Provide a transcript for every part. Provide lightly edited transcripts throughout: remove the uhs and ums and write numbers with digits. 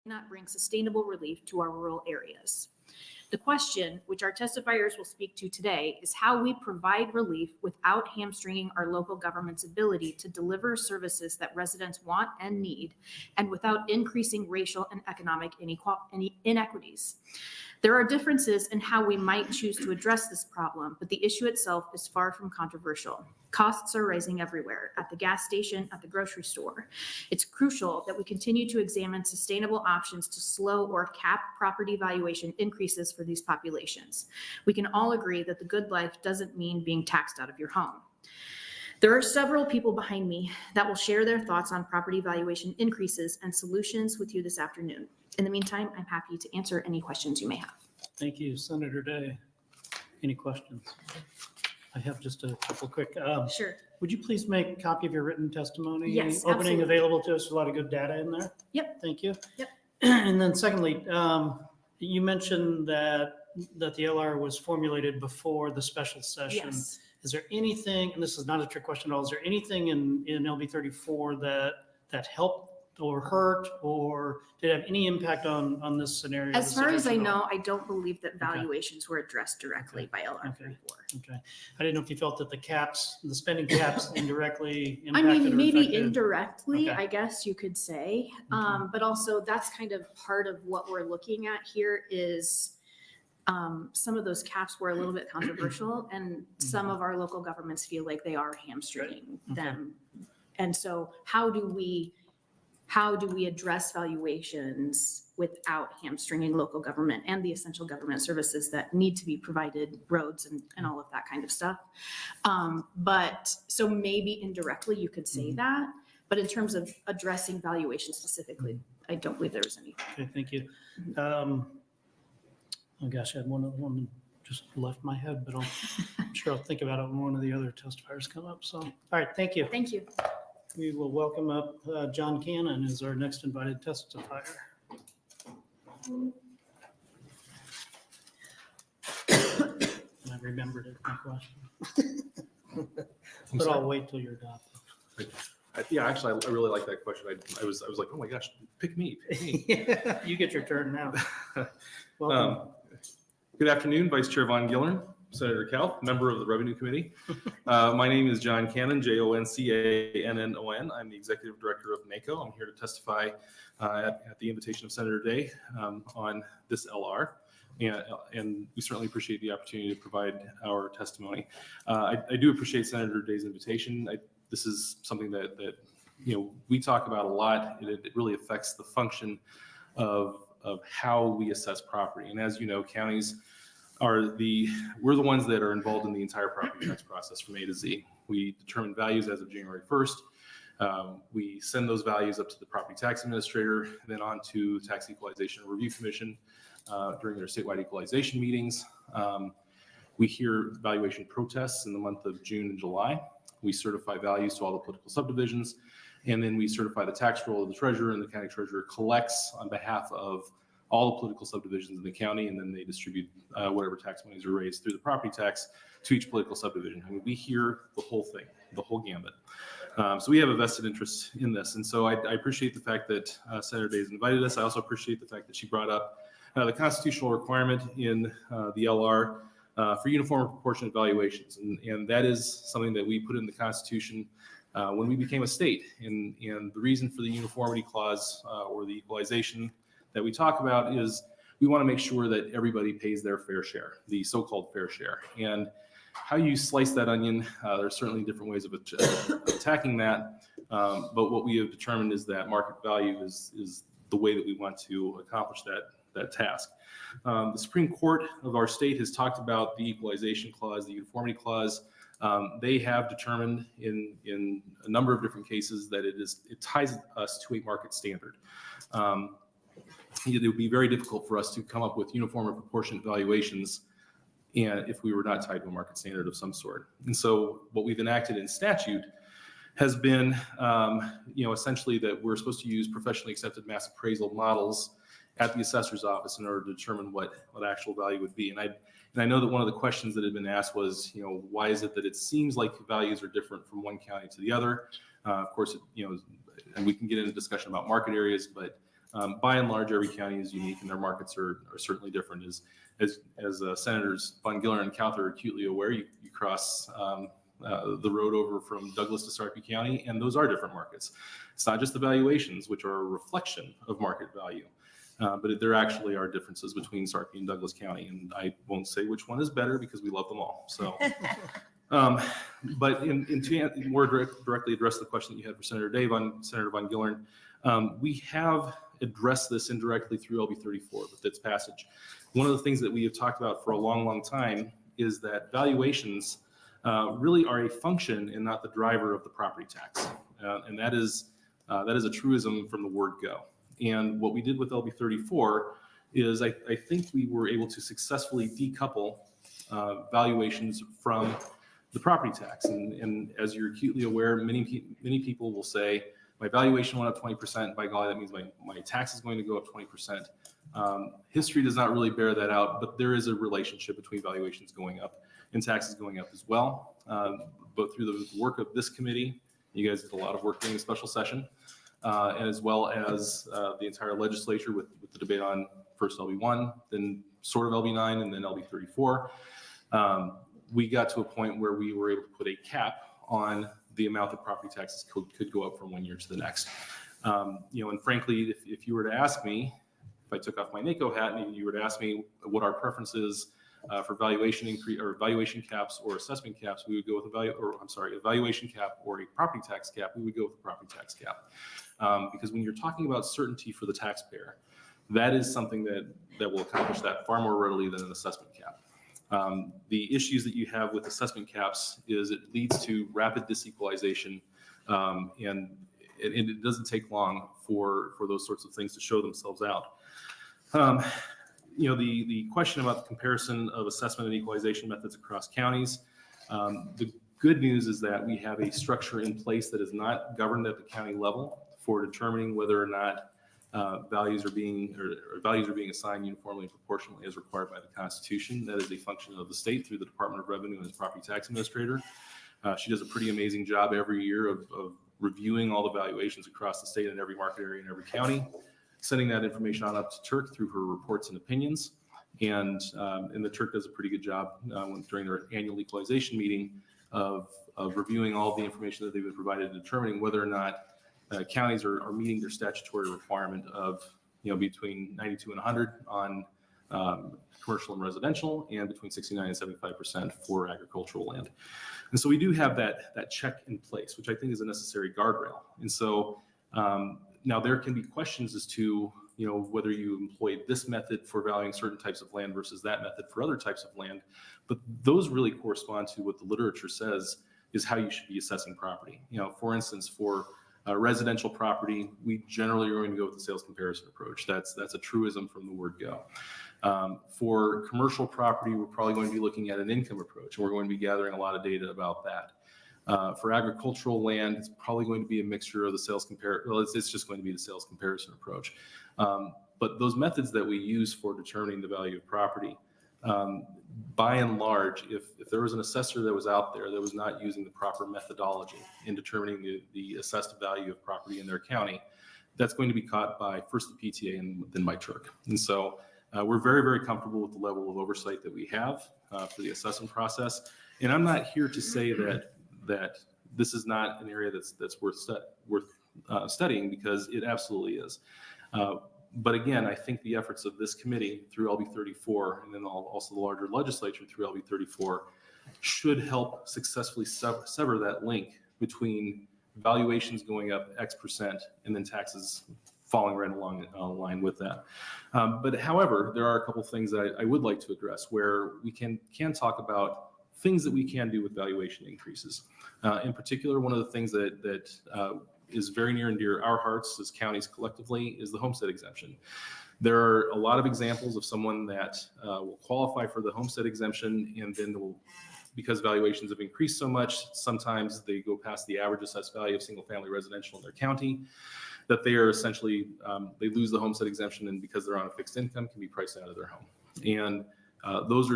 not bring sustainable relief to our rural areas. The question, which our testifiers will speak to today, is how we provide relief without hamstringing our local government's ability to deliver services that residents want and need, and without increasing racial and economic inequities. There are differences in how we might choose to address this problem, but the issue itself is far from controversial. Costs are rising everywhere, at the gas station, at the grocery store. It's crucial that we continue to examine sustainable options to slow or cap property valuation increases for these populations. We can all agree that the good life doesn't mean being taxed out of your home. There are several people behind me that will share their thoughts on property valuation increases and solutions with you this afternoon. In the meantime, I'm happy to answer any questions you may have. Thank you, Senator Day. Any questions? I have just a couple quick. Sure. Would you please make a copy of your written testimony? Yes, opening absolutely. Available to us. There's a lot of good data in there. Yep. Thank you. Yep. And then secondly, you mentioned that the LR was formulated before the special session. Yes. Is there anything, and this is not a trick question at all, is there anything in LB 34 that helped or hurt or did it have any impact on this scenario? As far as I know, I don't believe that valuations were addressed directly by LR 34. Okay. I didn't know if you felt that the spending caps indirectly I impacted mean, or maybe affected. indirectly, Okay. I guess you could say. Okay. But also that's kind of part of what we're looking at here is some of those caps were a little bit controversial and some of our local governments feel like they are hamstringing them. And so how do we address valuations without hamstringing local government and the essential government services that need to be provided, roads and all of that kind of stuff. But so maybe indirectly you could say that, but in terms of addressing valuation specifically, I don't believe there was any. Okay, thank you. Oh gosh, I had one other one that just left my head, but I'm sure I'll think about it when one of the other testifiers come up. So, all right, thank you. Thank you. We will welcome up John Cannon as our next invited testifier. And I remembered it, my question. But I'll wait till you're done. Yeah, actually, I really like that question. I was like, oh my gosh, pick me. You get your turn now. Welcome. Good afternoon, Vice Chair Von Gillern, Senator Kalf, member of the Revenue Committee. My name is John Cannon, Joncannon. I'm the Executive Director of NACO. I'm here to testify at the invitation of Senator Day on this LR. And we certainly appreciate the opportunity to provide our testimony. I do appreciate Senator Day's invitation. This is something that we talk about a lot. It really affects the function of how we assess property. And as you know, counties we're the ones that are involved in the entire property tax process from A to Z. We determine values as of January 1st. We send those values up to the property tax administrator, then on to Tax Equalization and Review Commission during their statewide equalization meetings. We hear valuation protests in the month of June and July. We certify values to all the political subdivisions, and then we certify the tax roll of the treasurer, and the county treasurer collects on behalf of all the political subdivisions in the county, and then they distribute whatever tax monies are raised through the property tax to each political subdivision. I mean, we hear the whole thing, the whole gambit. So we have a vested interest in this, and so I appreciate the fact that Senator Day has invited us. I also appreciate the fact that she brought up the constitutional requirement in the LR for uniform and proportionate valuations, and that is something that we put in the Constitution when we became a state. And the reason for the uniformity clause or the equalization that we talk about is we want to make sure that everybody pays their fair share, the so-called fair share. And how you slice that onion, there are certainly different ways of attacking that. But what we have determined is that market value is the way that we want to accomplish that task. The Supreme Court of our state has talked about the equalization clause, the uniformity clause. They have determined in a number of different cases that it ties us to a market standard. It would be very difficult for us to come up with uniform and proportionate valuations and if we were not tied to a market standard of some sort. And so what we've enacted in statute has been, essentially that we're supposed to use professionally accepted mass appraisal models at the assessor's office in order to determine what actual value would be. And I know that one of the questions that had been asked was, why is it that it seems like values are different from one county to the other? Of course, and we can get into discussion about market areas, but By and large, every county is unique, and their markets are certainly different. As Senators Von Giller and Cowther are acutely aware, you cross the road over from Douglas to Sarpy County, and those are different markets. It's not just the valuations, which are a reflection of market value, but there actually are differences between Sarpy and Douglas County, and I won't say which one is better because we love them all. So, but to more directly address the question that you had for Senator Von Gillern, we have addressed this indirectly through LB 34 with its passage. One of the things that we have talked about for a long time is that valuations really are a function and not the driver of the property tax. And that is a truism from the word go. And what we did with LB 34 is I think we were able to successfully decouple valuations from the property tax. And as you're acutely aware, many people will say, my valuation went up 20%. By golly, that means my tax is going to go up 20%. History does not really bear that out, but there is a relationship between valuations going up and taxes going up as well. But through the work of this committee, you guys did a lot of work during the special session, and as well as the entire legislature with the debate on first LB1, then sort of LB9, and then LB 34. We got to a point where we were able to put a cap on the amount that property taxes could go up from one year to the next. And frankly, if you were to ask me, if I took off my NACO hat and you were to ask me what our preference is for valuation increase or valuation caps or assessment caps, we would go with a valuation cap or a property tax cap. We would go with the property tax cap because when you're talking about certainty for the taxpayer, that is something that will accomplish that far more readily than an assessment cap. The issues that you have with assessment caps is it leads to rapid disequalization, and it doesn't take long for those sorts of things to show themselves out. The question about the comparison of assessment and equalization methods across counties, the good news is that we have a structure in place that is not governed at the county level for determining whether or not values are being assigned uniformly and proportionally as required by the Constitution. That is a function of the state through the Department of Revenue and its property tax administrator. She does a pretty amazing job every year of reviewing all the valuations across the state in every market area in every county, sending that information on up to Turk through her reports and opinions. And the Turk does a pretty good job during their annual equalization meeting of reviewing all the information that they've been provided and determining whether or not counties are meeting their statutory requirement of between 92 and 100 on commercial and residential, and between 69 and 75% for agricultural land. And so we do have that check in place, which I think is a necessary guardrail. And so now there can be questions as to whether you employ this method for valuing certain types of land versus that method for other types of land, but those really correspond to what the literature says is how you should be assessing property. For instance, for residential property, we generally are going to go with the sales comparison approach. That's a truism from the word go. For commercial property, we're probably going to be looking at an income approach, and we're going to be gathering a lot of data about that. For agricultural land, it's probably going to be a mixture of the sales comparison. Well, it's just going to be the sales comparison approach. But those methods that we use for determining the value of property, by and large, if there was an assessor that was out there that was not using the proper methodology in determining the assessed value of property in their county, that's going to be caught by first the PTA and then by Turk. And so we're very, very comfortable with the level of oversight that we have for the assessment process. And I'm not here to say that this is not an area that's worth studying, because it absolutely is. But again, I think the efforts of this committee through LB 34 and then also the larger legislature through LB 34 should help successfully sever that link between valuations going up X percent and then taxes falling right along line with that. But however, there are a couple things that I would like to address where we can talk about things that we can do with valuation increases. In particular, one of the things that is very near and dear our hearts as counties collectively is the homestead exemption. There are a lot of examples of someone that will qualify for the homestead exemption, and then because valuations have increased so much, sometimes they go past the average assessed value of single family residential in their county, that they are essentially, they lose the homestead exemption, and because they're on a fixed income, can be priced out of their home. And those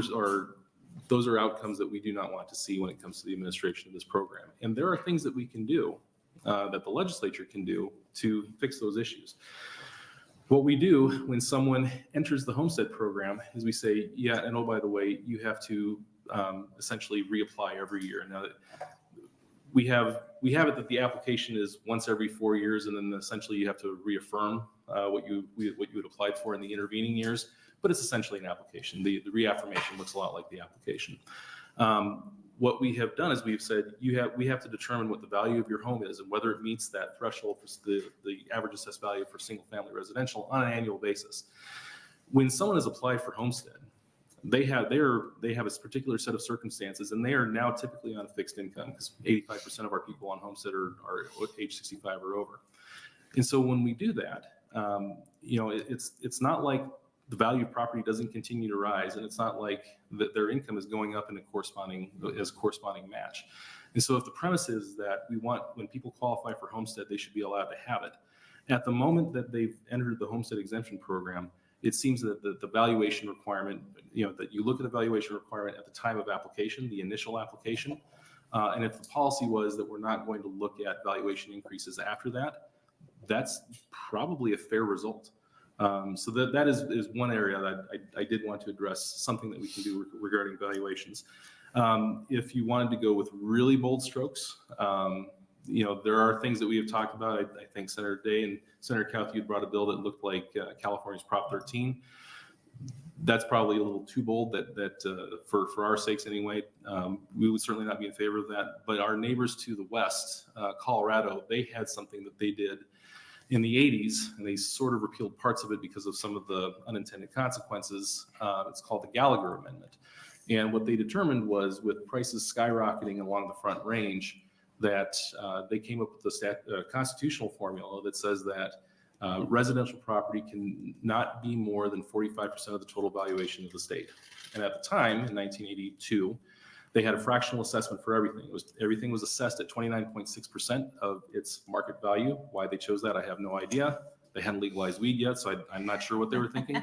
are outcomes that we do not want to see when it comes to the administration of this program. And there are things that we can do that the legislature can do to fix those issues. What we do when someone enters the homestead program is we say, yeah, and oh, by the way, you have to essentially reapply every year. Now, we have it that the application is once every 4 years, and then essentially you have to reaffirm what you had applied for in the intervening years. But it's essentially an application. The reaffirmation looks a lot like the application. What we have done is we've said we have to determine what the value of your home is and whether it meets that threshold for the average assessed value for single family residential on an annual basis. When someone has applied for homestead, they have a particular set of circumstances, and they are now typically on a fixed income because 85% of our people on homestead are age 65 or over. And so when we do that, it's not like the value of property doesn't continue to rise, and it's not like that their income is going up in a corresponding match. And so if the premise is that when people qualify for homestead, they should be allowed to have it. At the moment that they've entered the homestead exemption program, it seems that the valuation requirement, that you look at the valuation requirement at the time of application, the initial application, and if the policy was that we're not going to look at valuation increases after that, that's probably a fair result. So that is one area that I did want to address, something that we can do regarding valuations. If you wanted to go with really bold strokes, there are things that we have talked about. I think Senator Day and Senator Kauth, you brought a bill that looked like California's Prop 13. That's probably a little too bold that for our sakes anyway. We would certainly not be in favor of that. But our neighbors to the west, Colorado, they had something that they did in the 80s, and they sort of repealed parts of it because of some of the unintended consequences. It's called the Gallagher Amendment. And what they determined was, with prices skyrocketing along the Front Range, that they came up with a constitutional formula that says that residential property can not be more than 45% of the total valuation of the state. And at the time, in 1982, they had a fractional assessment for everything. Everything was assessed at 29.6% of its market value. Why they chose that, I have no idea. They hadn't legalized weed yet, so I'm not sure what they were thinking.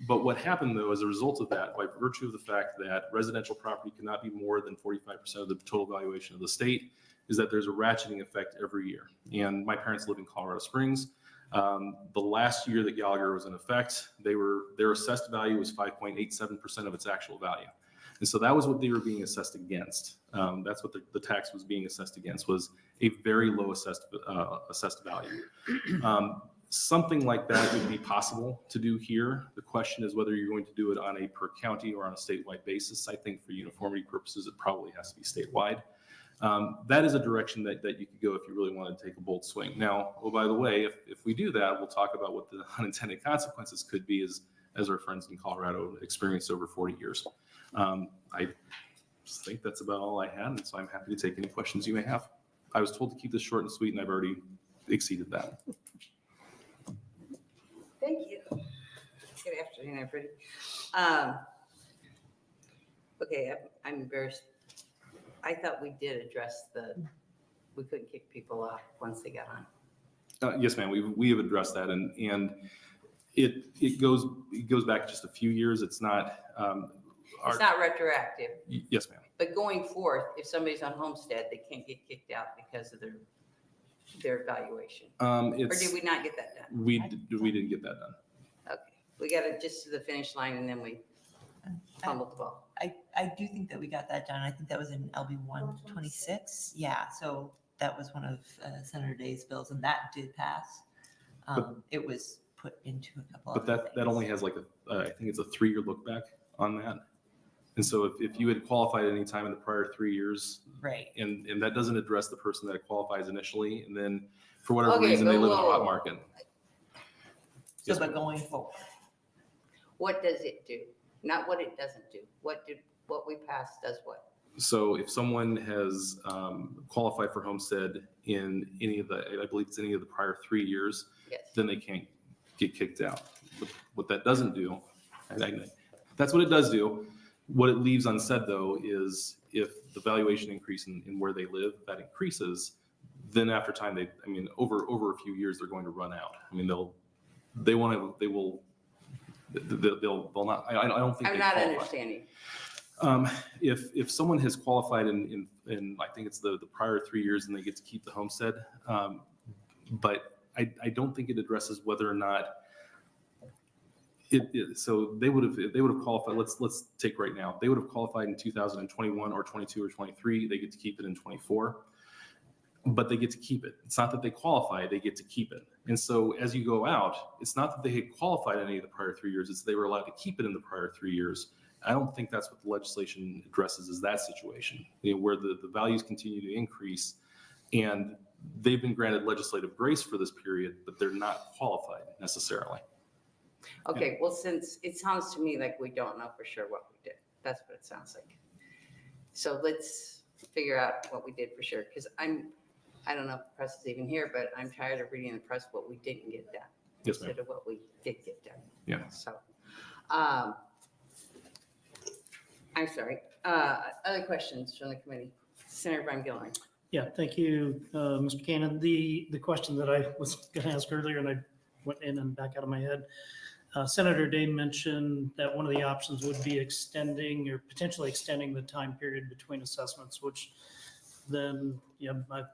But what happened, though, as a result of that, by virtue of the fact that residential property cannot be more than 45% of the total valuation of the state, is that there's a ratcheting effect every year. And my parents live in Colorado Springs. The last year that Gallagher was in effect, their assessed value was 5.87% of its actual value. And so that was what they were being assessed against. That's what the tax was being assessed against, was a very low assessed value. Something like that would be possible to do here. The question is whether you're going to do it on a per county or on a statewide basis. I think for uniformity purposes, it probably has to be statewide. That is a direction that you could go if you really wanted to take a bold swing. Now, oh, by the way, if we do that, we'll talk about what the unintended consequences could be as our friends in Colorado experienced over 40 years. I think that's about all I had, and so I'm happy to take any questions you may have. I was told to keep this short and sweet, and I've already exceeded that. Thank you. Good afternoon, everybody. Okay, I'm embarrassed. I thought we did address we couldn't kick people off once they got on. Yes, ma'am. We have addressed that, and it goes back just a few years. It's not. It's not retroactive. Yes, ma'am. But going forth, if somebody's on homestead, they can't get kicked out because of their valuation. Or did we not get that done? We didn't get that done. Okay, we got it just to the finish line, and then we fumbled the ball. I do think that we got that done. I think that was in LB 126. Yeah, so that was one of Senator Day's bills, and that did pass. It was put into a couple of But that only has like I think it's a 3-year look back on that. And so if you had qualified at any time in the prior 3 years, right, and that doesn't address the person that qualifies initially, and then for whatever reason they live in a hot market. So, Yes, but going forward, What does it do? Not what it doesn't do. What we passed does what? So if someone has qualified for homestead in any of I believe it's any of the prior 3 years, Yes. then they can't get kicked out. What that doesn't do, that's what it does do. What it leaves unsaid, though, is if the valuation increase in where they live, that increases, then after time, over a few years, they're going to run out. I mean, they'll not, I don't think I'm they not qualify. understanding. If someone has qualified in I think it's the prior 3 years and they get to keep the homestead, but I don't think it addresses whether or not so they would have qualified. Let's take right now. They would have qualified in 2021 or 22 or 23. They get to keep it in 24, but they get to keep it. It's not that they qualify; they get to keep it. And so as you go out, it's not that they had qualified any of the prior 3 years; it's they were allowed to keep it in the prior 3 years. I don't think that's what the legislation addresses, is that situation, where the values continue to increase, and they've been granted legislative grace for this period, but they're not qualified necessarily. Okay, well, since it sounds to me like we don't know for sure what we did. That's what it sounds like. So let's figure out what we did for sure, because I don't know if the press is even here, but I'm tired of reading in the press what we didn't get done. Yes, ma'am. Instead of what we did get done. Yeah. So, I'm sorry. Other questions from the committee? Senator Van Gillen. Yeah, thank you, Mr. Cannon. The question that I was going to ask earlier, and I went in and back out of my head. Senator Day mentioned that one of the options would be extending or potentially extending the time period between assessments, which then,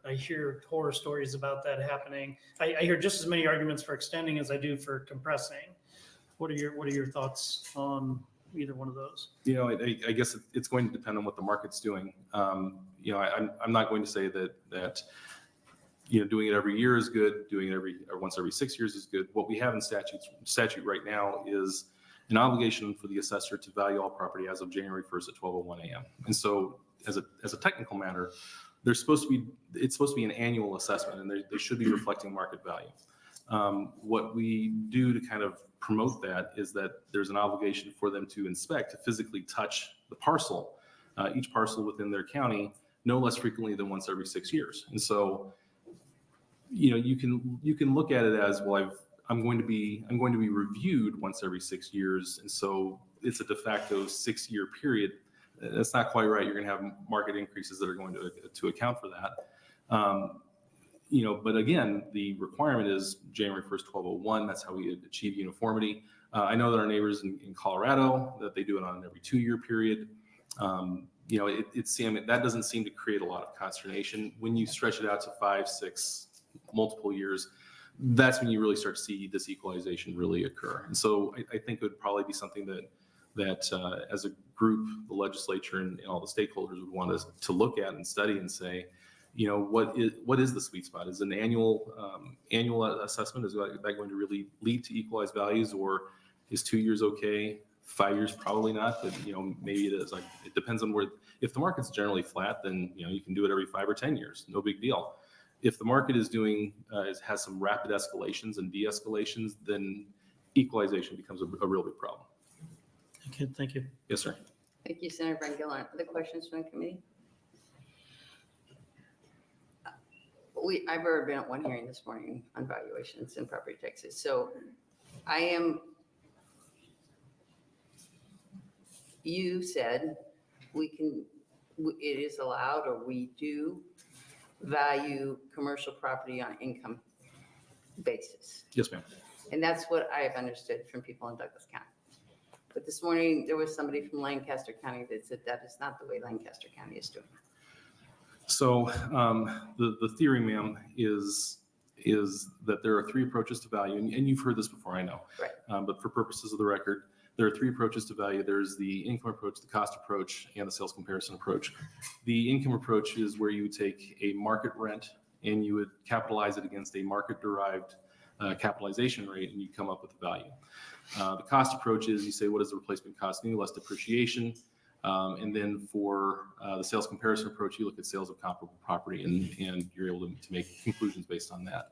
I hear horror stories about that happening. I hear just as many arguments for extending as I do for compressing. What are your thoughts on either one of those? I guess it's going to depend on what the market's doing. I'm not going to say that doing it every year is good, doing it once every 6 years is good. What we have in statute right now is an obligation for the assessor to value all property as of January 1st at 12:01 a.m. And so as a technical matter, it's supposed to be an annual assessment, and they should be reflecting market value. What we do to kind of promote that is that there's an obligation for them to inspect, to physically touch the parcel, each parcel within their county, no less frequently than once every 6 years. And so you can look at it as, well, I'm going to be reviewed once every 6 years, and so it's a de facto 6-year period. That's not quite right. You're going to have market increases that are going to account for that. But again, the requirement is January 1st, 12:01. That's how we achieve uniformity. I know that our neighbors in Colorado, that they do it on an every 2-year period. That doesn't seem to create a lot of consternation. When you stretch it out to 5, 6, multiple years, that's when you really start to see this equalization really occur. And so I think it would probably be something that as a group, the legislature and all the stakeholders would want us to look at and study and say, what is the sweet spot? Is an annual assessment, is that going to really lead to equalized values, or is 2 years okay? 5 years probably not, but maybe it is. It depends on if the market's generally flat, then you can do it every 5 or 10 years, no big deal. If the market is has some rapid escalations and de-escalations, then equalization becomes a real big problem. Okay, thank you. Yes, sir. Thank you, Senator Van Gillen. Other questions from the committee? I've already been at one hearing this morning on valuations and property taxes. So you said it is allowed, or we do value commercial property on income basis. Yes, ma'am. And that's what I have understood from people in Douglas County. But this morning, there was somebody from Lancaster County that said that is not the way Lancaster County is doing it. So the theory, ma'am, is that there are 3 approaches to value, and you've heard this before, I know. Right. But for purposes of the record, there are 3 approaches to value. There's the income approach, the cost approach, and the sales comparison approach. The income approach is where you would take a market rent and you would capitalize it against a market-derived capitalization rate, and you come up with the value. The cost approach is you say, what is the replacement cost new less depreciation? And then for the sales comparison approach, you look at sales of comparable property, and you're able to make conclusions based on that.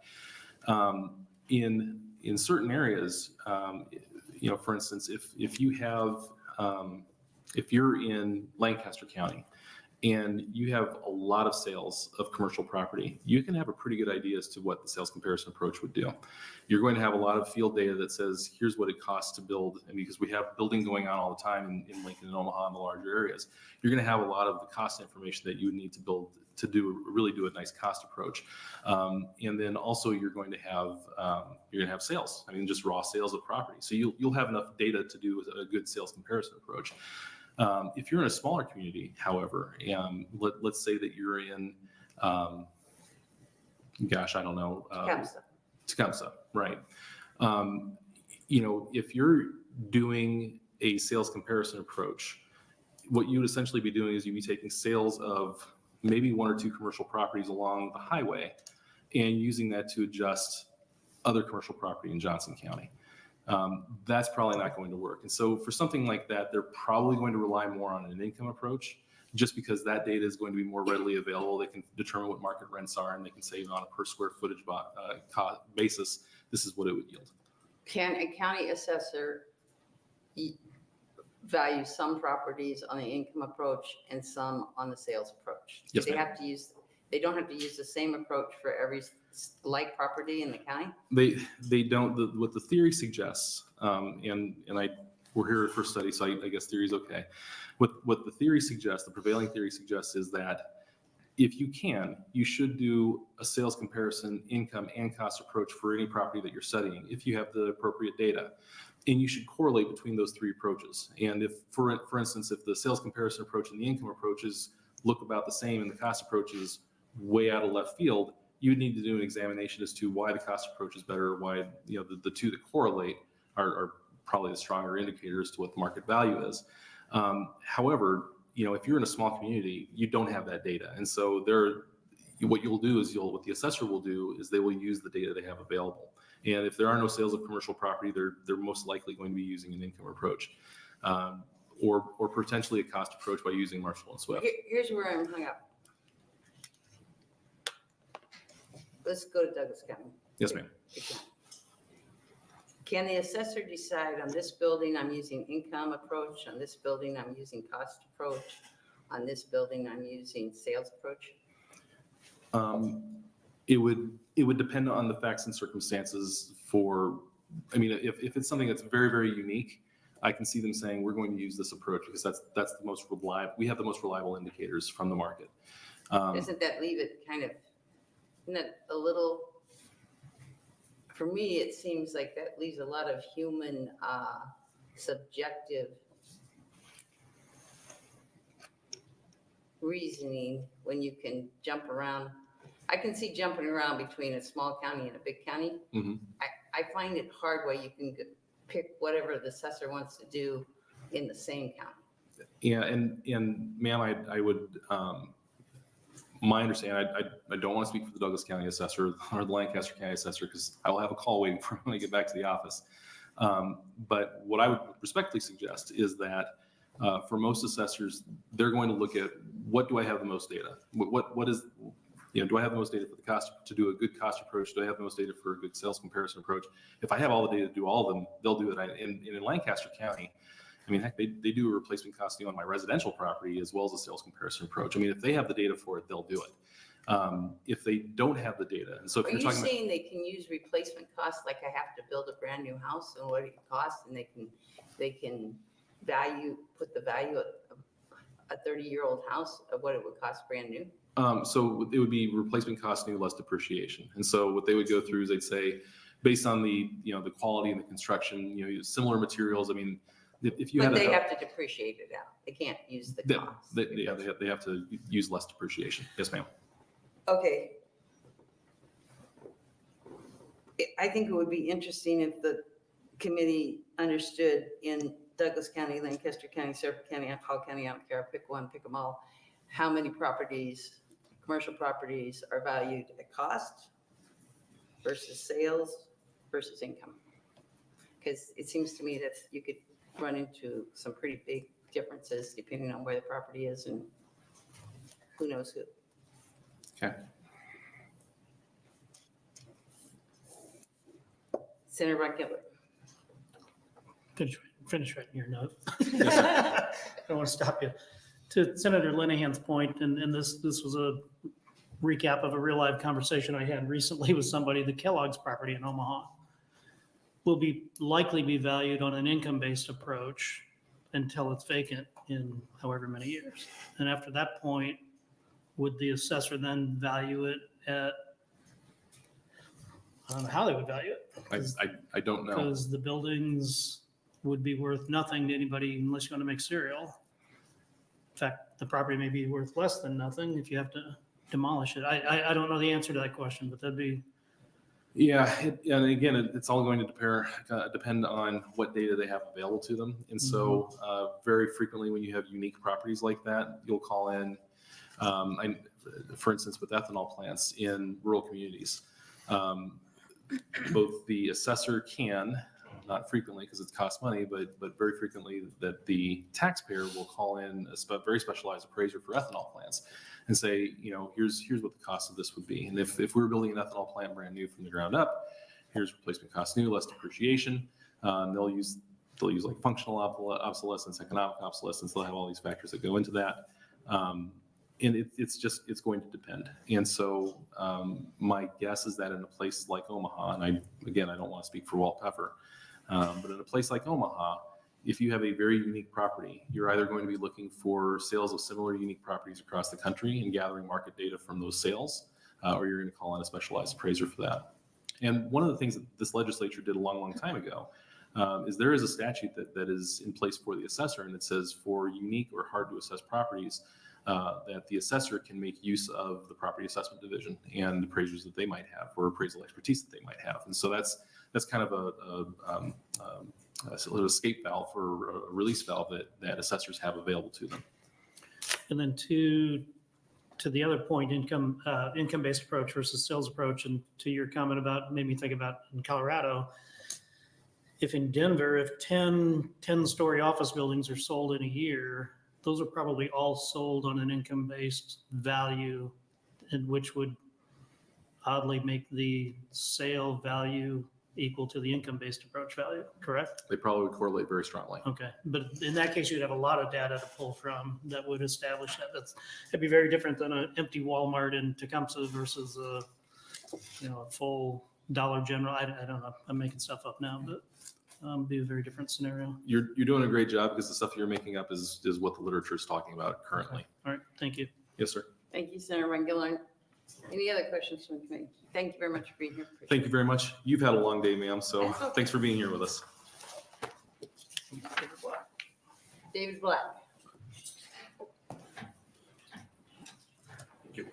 In certain areas, for instance, if you're in Lancaster County and you have a lot of sales of commercial property, you can have a pretty good idea as to what the sales comparison approach would do. You're going to have a lot of field data that says, here's what it costs to build. And because we have building going on all the time in Lincoln and Omaha and the larger areas, you're going to have a lot of the cost information that you would need to build to really do a nice cost approach. And then also you're going to have sales. I mean, just raw sales of property. So you'll have enough data to do a good sales comparison approach. If you're in a smaller community, however, let's say that you're in, I don't know. Tecumseh, right? If you're doing a sales comparison approach, what you would essentially be doing is you'd be taking sales of maybe one or two commercial properties along the highway and using that to adjust other commercial property in Johnson County. That's probably not going to work. And so for something like that, they're probably going to rely more on an income approach, just because that data is going to be more readily available. They can determine what market rents are, and they can say on a per square footage basis, this is what it would yield. Can a county assessor value some properties on the income approach and some on the sales approach? Yes, they ma'am. They don't have to use the same approach for every like property in the county? They don't. What the theory suggests, we're here at first study, so I guess theory is okay. What the theory suggests, the prevailing theory suggests, is that if you can, you should do a sales comparison, income and cost approach for any property that you're studying, if you have the appropriate data. And you should correlate between those three approaches. And if, for instance, if the sales comparison approach and the income approaches look about the same and the cost approach is way out of left field, you would need to do an examination as to why the cost approach is better, why the two that correlate are probably the stronger indicators to what the market value is. However, if you're in a small community, you don't have that data. And so what the assessor will do is they will use the data they have available. And if there are no sales of commercial property, they're most likely going to be using an income approach, or potentially a cost approach by using Marshall and Swift. Here's where I'm hung up. Let's go to Douglas County. Yes, ma'am. Can the assessor decide on this building I'm using income approach, on this building I'm using cost approach, on this building I'm using sales approach? It would depend on the facts and circumstances if it's something that's very, very unique, I can see them saying we're going to use this approach because that's the most reliable. We have the most reliable indicators from the market. Doesn't that leave it isn't that a little, for me, it seems like that leaves a lot of human subjective reasoning when you can jump around. I can see jumping around between a small county and a big county. Mm-hmm. I find it hard where you can pick whatever the assessor wants to do in the same county. Yeah, and ma'am, I would, my understanding, I don't want to speak for the Douglas County assessor or the Lancaster County assessor because I will have a call waiting for when I get back to the office. But what I would respectfully suggest is that for most assessors, they're going to look at what do I have the most data? What is, do I have the most data for the cost to do a good cost approach? Do I have the most data for a good sales comparison approach? If I have all the data to do all of them, they'll do it. In Lancaster County, heck, they do a replacement costing on my residential property as well as a sales comparison approach. If they have the data for it, they'll do it. If they don't have the data, and so if Are you're you talking saying they can use replacement costs, like I have to build a brand new house and what it costs, and they can put the value of a 30-year-old house of what it would cost brand new? So it would be replacement cost new less depreciation. And so what they would go through is they'd say, based on the the quality and the construction, similar materials. If you But had they have to depreciate it out. They can't use the cost. they have to use less depreciation. Yes, ma'am. Okay. I think it would be interesting if the committee understood in Douglas County, Lancaster County, Suffolk County, Hall County, I don't care, pick one, pick them all, how many properties, commercial properties are valued at cost versus sales versus income. Because it seems to me that you could run into some pretty big differences depending on where the property is and who knows who. Okay. Senator Ron Gilbert. Finish writing your note. Yes, sir. I don't want to stop you. To Senator Linehan's point, and this was a recap of a real live conversation I had recently with somebody, the Kellogg's property in Omaha will likely be valued on an income-based approach until it's vacant in however many years. And after that point, would the assessor then value it at, I don't know how they would value it. I don't know. Because the buildings would be worth nothing to anybody unless you want to make cereal. In fact, the property may be worth less than nothing if you have to demolish it. I don't know the answer to that question, but that'd be. Yeah, and again, it's all going to depend on what data they have available to them. And so very frequently when you have unique properties like that, you'll call in, for instance, with ethanol plants in rural communities, both the assessor can, not frequently because it costs money, but very frequently that the taxpayer will call in a very specialized appraiser for ethanol plants and say, here's what the cost of this would be. And if we were building an ethanol plant brand new from the ground up, here's replacement cost new, less depreciation. They'll use like functional obsolescence, economic obsolescence. They'll have all these factors that go into that. And it's going to depend. And so my guess is that in a place like Omaha, and I don't want to speak for Walt Peffer, but in a place like Omaha, if you have a very unique property, you're either going to be looking for sales of similar unique properties across the country and gathering market data from those sales, or you're going to call on a specialized appraiser for that. And one of the things that this legislature did a long, long time ago is there is a statute that is in place for the assessor, and it says for unique or hard to assess properties, that the assessor can make use of the property assessment division and appraisers that they might have or appraisal expertise that they might have. And so that's kind of a little escape valve or a release valve that assessors have available to them. And then to the other point, income-based approach versus sales approach, and to your comment about, made me think about in Colorado, if in Denver, if 10-story office buildings are sold in a year, those are probably all sold on an income-based value, and which would oddly make the sale value equal to the income-based approach value, correct? They probably would correlate very strongly. Okay, but in that case, you'd have a lot of data to pull from that would establish that. It'd be very different than an empty Walmart in Tecumseh versus a full Dollar General. I don't know. I'm making stuff up now, but be a very different scenario. You're doing a great job because the stuff you're making up is what the literature is talking about currently. Okay. All right, thank you. Yes, sir. Thank you, Senator Van Gillern. Any other questions from the committee? Thank you very much for being here. Thank you very much. You've had a long day, ma'am, so That's okay. thanks for being here with us. David Black. Thank you.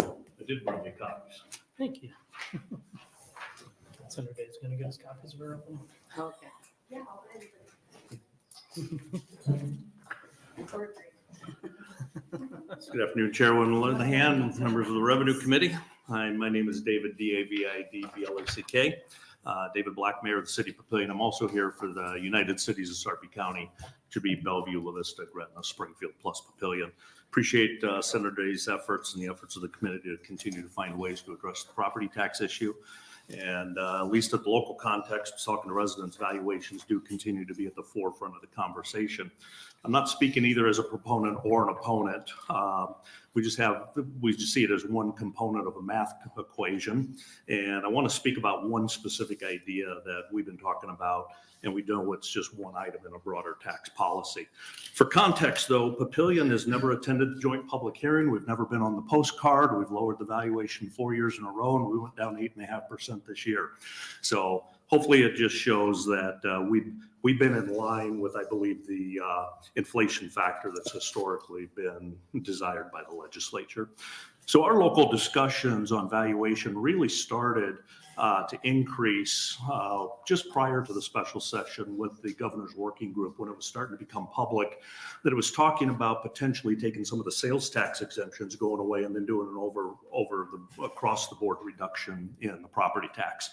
I did bring you copies. Thank you. Senator Dave's going to get his copies of our open. Okay. Good afternoon, Chairwoman Linehan, members of the Revenue Committee. Hi, my name is David, D-A-V-I-D-B-L-A-C-K. David Black, Mayor of the City of Papillion. I'm also here for the United Cities of Sarpy County, which would be Bellevue, La Vista, Gretna, Springfield, plus Papillion. Appreciate Senator Day's efforts and the efforts of the committee to continue to find ways to address the property tax issue. And at least at the local context, talking to residents, valuations do continue to be at the forefront of the conversation. I'm not speaking either as a proponent or an opponent. We just see it as one component of a math equation. And I want to speak about one specific idea that we've been talking about, and we know it's just one item in a broader tax policy. For context, though, Papillion has never attended the joint public hearing. We've never been on the postcard. We've lowered the valuation 4 years in a row, and we went down 8.5% this year. So hopefully it just shows that we've been in line with, I believe, the inflation factor that's historically been desired by the legislature. So our local discussions on valuation really started to increase just prior to the special session with the governor's working group, when it was starting to become public, that it was talking about potentially taking some of the sales tax exemptions, going away, and then doing an across the board reduction in the property tax.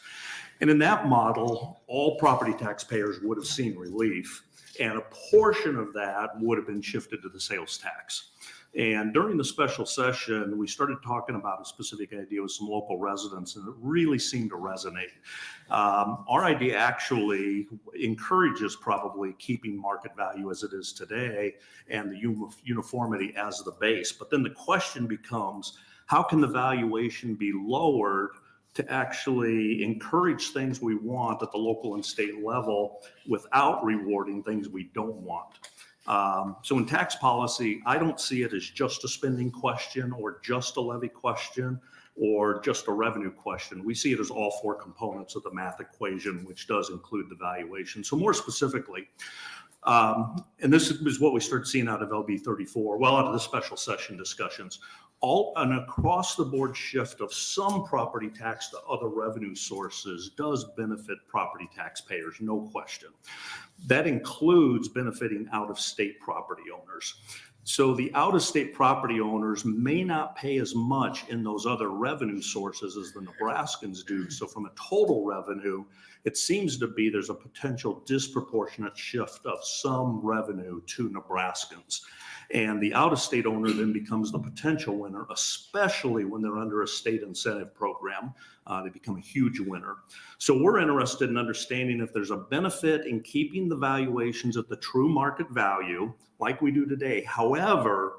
And in that model, all property taxpayers would have seen relief, and a portion of that would have been shifted to the sales tax. And during the special session, we started talking about a specific idea with some local residents, and it really seemed to resonate. Our idea actually encourages probably keeping market value as it is today and the uniformity as the base. But then the question becomes, how can the valuation be lowered to actually encourage things we want at the local and state level without rewarding things we don't want? So in tax policy, I don't see it as just a spending question or just a levy question or just a revenue question. We see it as all four components of the math equation, which does include the valuation. So more specifically, And this is what we start seeing out of LB 34, well, out of the special session discussions. An across the board shift of some property tax to other revenue sources does benefit property taxpayers, no question. That includes benefiting out-of-state property owners. So the out-of-state property owners may not pay as much in those other revenue sources as the Nebraskans do. So from a total revenue, it seems to be there's a potential disproportionate shift of some revenue to Nebraskans. And the out-of-state owner then becomes the potential winner, especially when they're under a state incentive program. They become a huge winner. So we're interested in understanding if there's a benefit in keeping the valuations at the true market value, like we do today. However,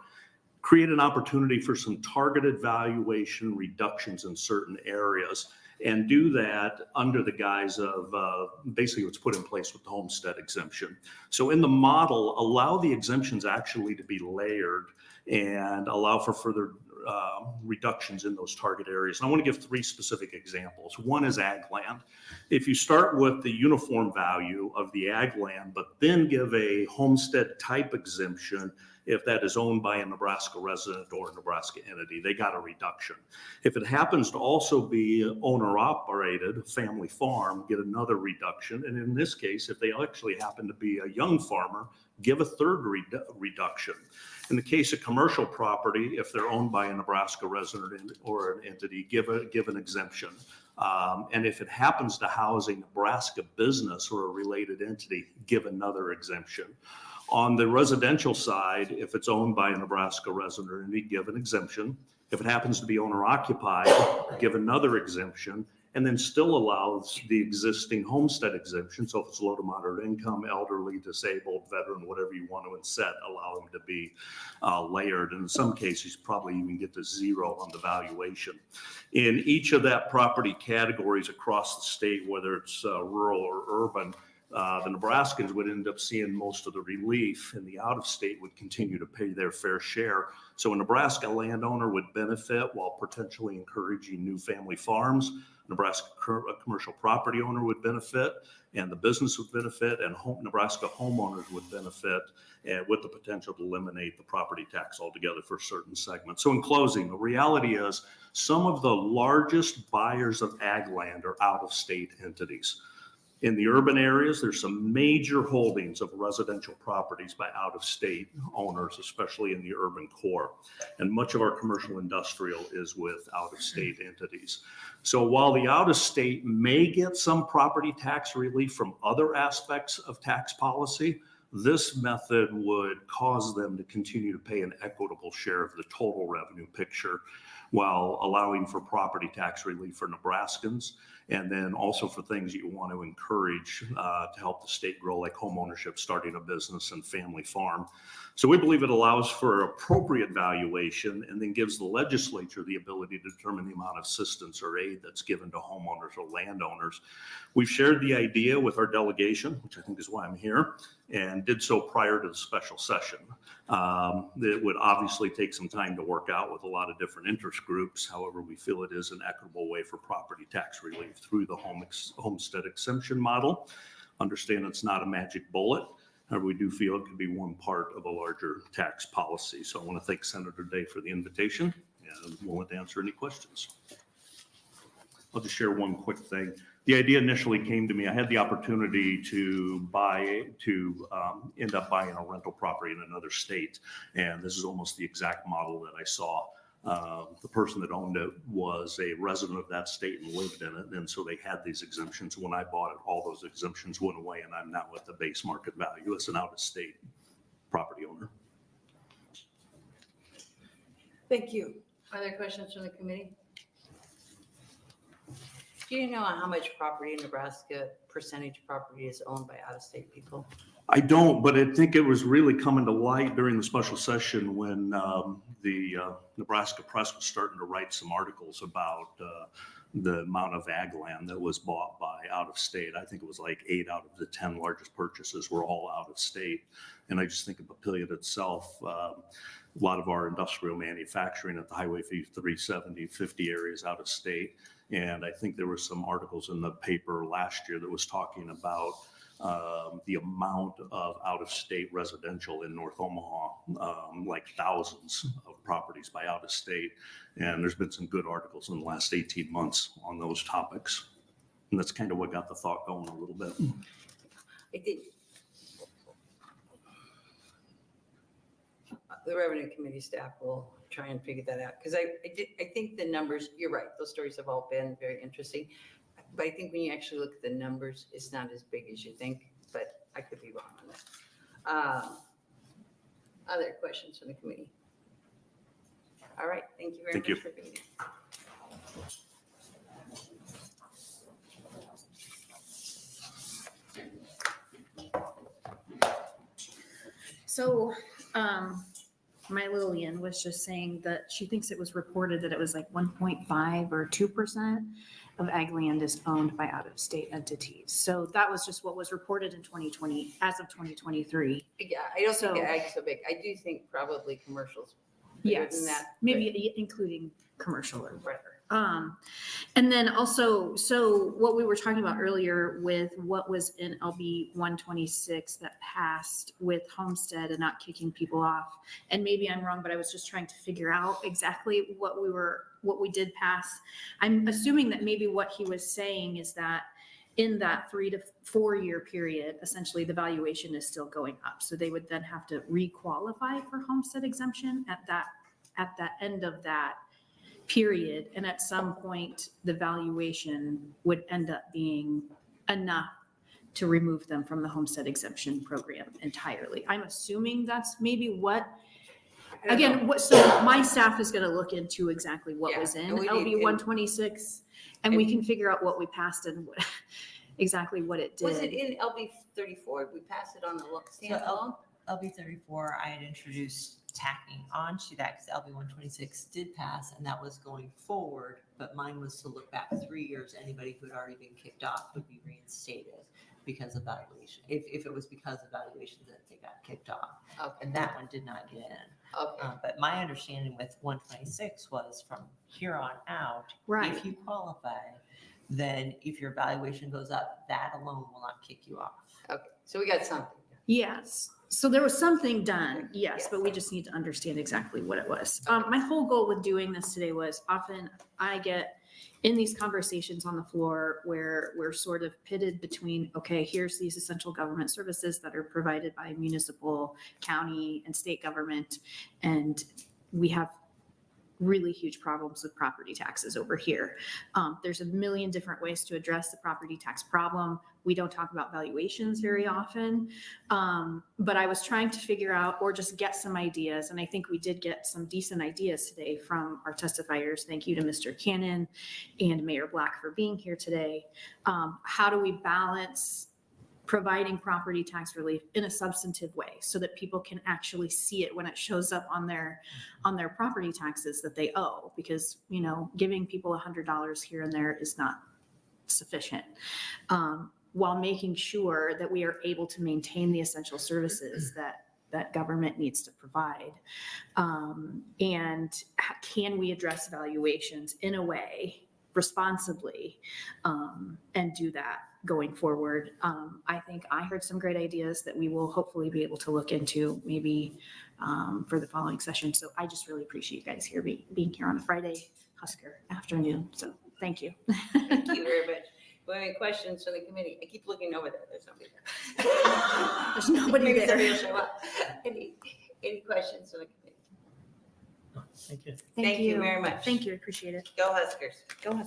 create an opportunity for some targeted valuation reductions in certain areas, and do that under the guise of basically what's put in place with the homestead exemption. So in the model, allow the exemptions actually to be layered and allow for further reductions in those target areas. And I want to give 3 specific examples. One is ag land. If you start with the uniform value of the ag land, but then give a homestead type exemption, if that is owned by a Nebraska resident or a Nebraska entity, they got a reduction. If it happens to also be owner operated, family farm, get another reduction. And in this case, if they actually happen to be a young farmer, give a third reduction. In the case of commercial property, if they're owned by a Nebraska resident or an entity, give an exemption. And if it happens to house a Nebraska business or a related entity, give another exemption. On the residential side, if it's owned by a Nebraska resident or entity, give an exemption. If it happens to be owner occupied, give another exemption, and then still allows the existing homestead exemption. So if it's low to moderate income, elderly, disabled, veteran, whatever you want to inset, allow them to be layered. And in some cases, probably even get to 0 on the valuation. In each of that property categories across the state, whether it's rural or urban, the Nebraskans would end up seeing most of the relief, and the out-of-state would continue to pay their fair share. So a Nebraska landowner would benefit while potentially encouraging new family farms. Nebraska commercial property owner would benefit, and the business would benefit, and Nebraska homeowners would benefit, and with the potential to eliminate the property tax altogether for certain segments. So in closing, the reality is some of the largest buyers of ag land are out-of-state entities. In the urban areas, there's some major holdings of residential properties by out-of-state owners, especially in the urban core. And much of our commercial industrial is with out-of-state entities. So while the out-of-state may get some property tax relief from other aspects of tax policy, this method would cause them to continue to pay an equitable share of the total revenue picture, while allowing for property tax relief for Nebraskans, and then also for things you want to encourage to help the state grow, like home ownership, starting a business, and family farm. So we believe it allows for appropriate valuation and then gives the legislature the ability to determine the amount of assistance or aid that's given to homeowners or landowners. We've shared the idea with our delegation, which I think is why I'm here, and did so prior to the special session. It would obviously take some time to work out with a lot of different interest groups. However, we feel it is an equitable way for property tax relief through the homestead exemption model. Understand it's not a magic bullet. However, we do feel it could be one part of a larger tax policy. So I want to thank Senator Day for the invitation, and I'm willing to answer any questions. I'll just share one quick thing. The idea initially came to me. I had the opportunity to end up buying a rental property in another state, and this is almost the exact model that I saw. The person that owned it was a resident of that state and lived in it, and so they had these exemptions. When I bought it, all those exemptions went away, and I'm now at the base market value as an out-of-state property owner. Thank you. Other questions from the committee? Do you know how much property in Nebraska, percentage property, is owned by out-of-state people? I don't, but I think it was really coming to light during the special session when the Nebraska press was starting to write some articles about the amount of ag land that was bought by out of state. I think it was like 8 out of the 10 largest purchases were all out of state. And I just think of Papillion itself, a lot of our industrial manufacturing at the Highway 370, 50 areas out of state. And I think there were some articles in the paper last year that was talking about the amount of out-of-state residential in North Omaha, like thousands of properties by out-of-state. And there's been some good articles in the last 18 months on those topics. And that's kind of what got the thought going a little bit. I think the revenue committee staff will try and figure that out. Because I think the numbers, you're right, those stories have all been very interesting. But I think when you actually look at the numbers, it's not as big as you think, but I could be wrong on that. Other questions from the committee? All right, thank you very Thank much you. for being here. So, my Lillian was just saying that she thinks it was reported that it was like 1.5 or 2% of ag land is owned by out-of-state entities. So that was just what was reported in 2020, as of 2023. Yeah, I don't So- think ag's so big. I do think probably commercials bigger than Yes, that. maybe including commercial or Right. whatever. And then also, so what we were talking about earlier with what was in LB 126 that passed with Homestead and not kicking people off. And maybe I'm wrong, but I was just trying to figure out exactly what we did pass. I'm assuming that maybe what he was saying is that in that 3 to 4 year period, essentially the valuation is still going up. So they would then have to re-qualify for homestead exemption at that end of that period. And at some point, the valuation would end up being enough to remove them from the homestead exemption program entirely. I'm assuming that's maybe what, I don't know. again, so my staff is going to look into exactly what Yeah, was in and we LB need to- 126, and we can figure out what we passed and what, exactly what it did. Was it in LB 34? Did we pass it on the standalone? LB 34, I had introduced tacking on to that because LB 126 did pass and that was going forward, but mine was to look back 3 years. Anybody who had already been kicked off would be reinstated because of valuation. If it was because of valuations that they got kicked off, Okay. and that one did not get in. Okay. But my understanding with 126 was from here on out, Right. if you qualify, then if your valuation goes up, that alone will not kick you off. Okay. So we got something. Yes. So there was something done, yes, Yes. but we just need to understand exactly what it was. My whole goal with doing this today was often I get in these conversations on the floor where we're sort of pitted between, okay, here's these essential government services that are provided by municipal, county, and state government, and we have really huge problems with property taxes over here. There's a million different ways to address the property tax problem. We don't talk about valuations very often, but I was trying to figure out or just get some ideas, and I think we did get some decent ideas today from our testifiers. Thank you to Mr. Cannon and Mayor Black for being here today. How do we balance providing property tax relief in a substantive way so that people can actually see it when it shows up on their property taxes that they owe? Because, you know, giving people $100 here and there is not sufficient, while making sure that we are able to maintain the essential services that government needs to provide. And can we address valuations in a way responsibly, and do that going forward? I think I heard some great ideas that we will hopefully be able to look into maybe for the following session. So I just really appreciate you guys here being here on a Friday Husker afternoon. So thank you. Thank you very much. Do you have any questions from the committee? I keep looking over there. There's nobody there. There's nobody Maybe there. somebody will show up. Any questions from the committee? Thank you. Thank you very much. Thank you. I appreciate it. Go Huskers. Go ahead.